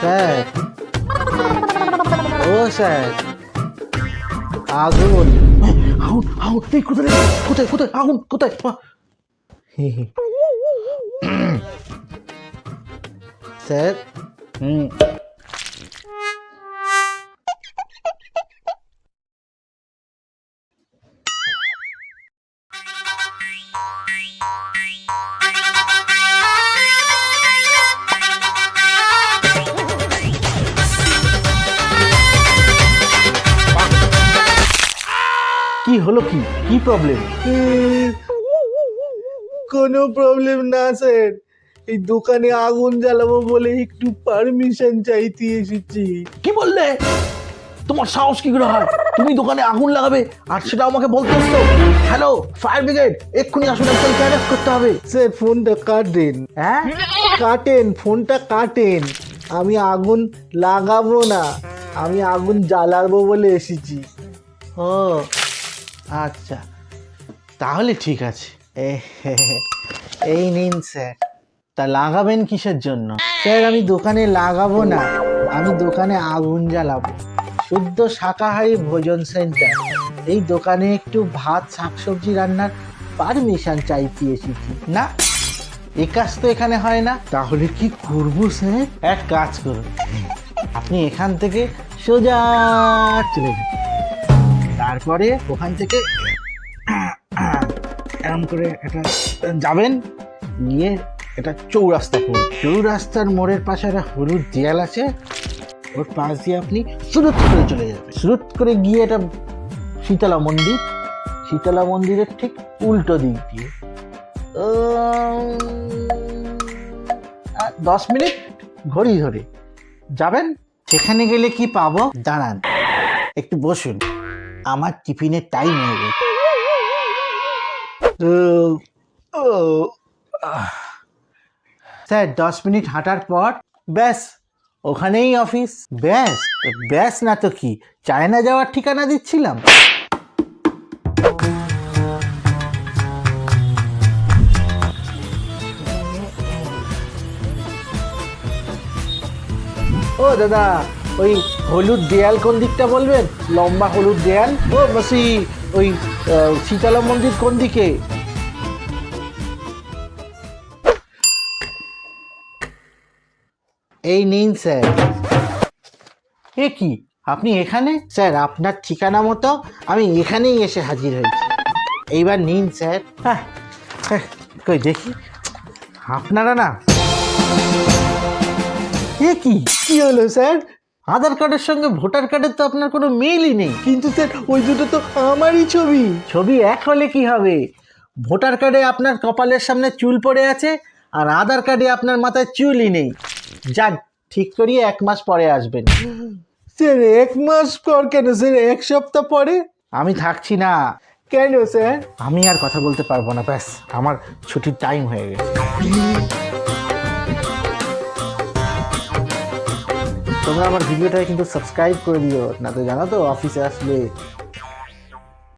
Sir, ও sir, আগুন। আগুন আগুন, এই কোথায় কোথায় কোথায় আগুন কোথায়? স্যার, হুম, কি হলো? কি কি প্রবলেম? কোনো প্রবলেম না স্যার, এই দোকানে আগুন জ্বালাবো বলে একটু পারমিশন চাইতে এসেছি। কি বললে? তোমার সাহস কি করে হয়? তুমি দোকানে আগুন লাগাবে আর সেটা আমাকে বলতে এসছো? হ্যালো ফায়ার ব্রিগেড, এক্ষুনি আসুন, একজনকে অ্যারেস্ট করতে হবে। স্যার ফোনটা কাটেন, হ্যাঁ, কাটেন ফোনটা কাটেন। আমি আগুন লাগাবো না, আমি আগুন জ্বালাবো বলে এসেছি। ও আচ্ছা, তাহলে ঠিক আছে। এই নিন স্যার। তা লাগাবেন কিসের জন্য? স্যার, আমি দোকানে লাগাবো না, আমি দোকানে আগুন জ্বালাবো। শুদ্ধ শাকাহারী ভোজন সেন্টার, এই দোকানে একটু ভাত শাকসবজি রান্নার পারমিশন চাইতে এসেছি। না, এ কাজ তো এখানে হয় না। তাহলে কি করবো স্যার? এক কাজ করুন, আপনি এখান থেকে সোজা চলে যান, তারপরে ওখান থেকে এরকম করে এটা যাবেন, গিয়ে এটা চৌরাস্তা পড়বে। চৌরাস্তার মোড়ের পাশে একটা হলুদ দেয়াল আছে, ওর পাশ দিয়ে আপনি সুরুত করে চলে যাবেন। সুরুত করে গিয়ে এটা শীতলা মন্দির, শীতলা মন্দিরের ঠিক উল্টো দিক দিয়ে 10 মিনিট ঘড়ি ধরে যাবেন। সেখানে গেলে কি পাবো? দাঁড়ান, একটু বসুন, আমার টিফিনের টাইম হয়ে গেছে। স্যার, 10 মিনিট হাঁটার পর ব্যাস ওখানেই অফিস। ব্যাস? ব্যাস না তো কি, চায়না যাওয়ার ঠিকানা দিচ্ছিলাম। ও দাদা, ওই হলুদ দেয়াল কোন দিকটা বলবেন? লম্বা হলুদ দেয়াল। ও বসি, ওই শীতলা মন্দির কোন দিকে? এই নিন স্যার। এ কি, আপনি এখানে? স্যার, আপনার ঠিকানা মতো আমি এখানেই এসে হাজির হয়েছি। এইবার নিন স্যার। হ্যাঁ, কই দেখি আপনারা না। এ কি, কি হলো স্যার? আধার কার্ডের সঙ্গে ভোটার কার্ডের তো আপনার কোনো মিলই নেই। কিন্তু স্যার ওই দুটো তো আমারই ছবি। ছবি এক হলে কি হবে? ভোটার কার্ডে আপনার কপালের সামনে চুল পড়ে আছে, আর আধার কার্ডে আপনার মাথায় চুলই নেই। যাক, ঠিক করিয়ে 1 মাস পরে আসবেন। স্যার 1 মাস পর কেন স্যার? 1 সপ্তাহ পরে? আমি থাকছি না। কেন স্যার? আমি আর কথা বলতে পারবো না, ব্যাস আমার ছুটির টাইম হয়ে গেছে। তোমরা আমার ভিডিওটা কিন্তু সাবস্ক্রাইব করে দিও, না তো জানো তো অফিসে আসলে